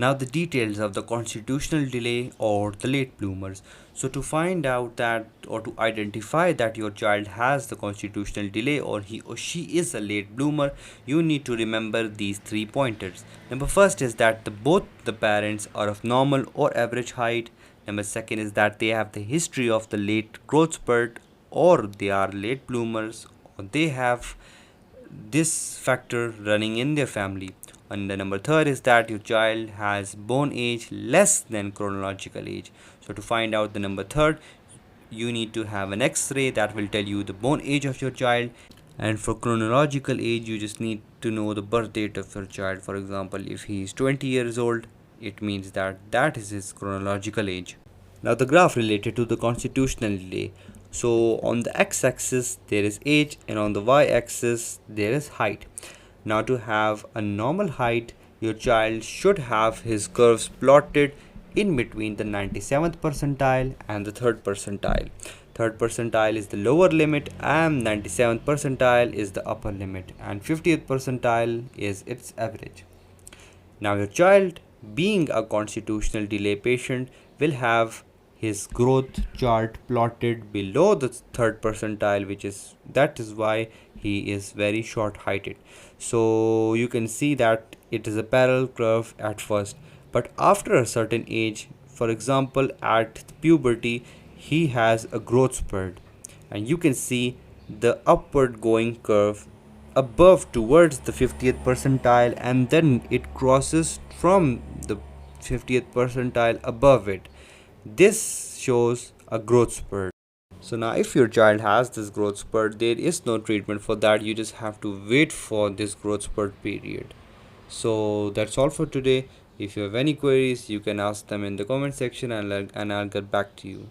Now the details of the constitutional delay or the late bloomers. So to find out that or to identify that your child has the constitutional delay or he or she is a late bloomer, you need to remember these 3 pointers. Number first is that both the parents are of normal or average height. Number second is that they have the history of the late growth spurt or they are late bloomers or they have this factor running in their family. And the number third is that your child has born age less than chronological age. So to find out the number third, you need to have an X-ray that will tell you the born age of your child. And for chronological age, you just need to know the birth date of your child. For example, if he is 20 years old, it means that that is his chronological age. Now the graph related to the constitutional delay. So on the x-axis there is age and on the y-axis there is height. Now to have a normal height, your child should have his curves plotted in between the 97th percentile and the 3rd percentile. 3rd percentile is the lower limit and 97th percentile is the upper limit and 50th percentile is its average. Now your child, being a constitutional delay patient, will have his growth chart plotted below the 3rd percentile, which is that is why he is very short heighted. So you can see that it is a parallel curve at first, but after a certain age, for example at puberty, he has a growth spurt and you can see the upward going curve above towards the 50th percentile and then it crosses from the 50th percentile above it. This shows a growth spurt. So now if your child has this growth spurt, there is no treatment for that. You just have to wait for this growth spurt period. So that's all for today. If you have any queries, you can ask them in the comment section and I'll get back to you.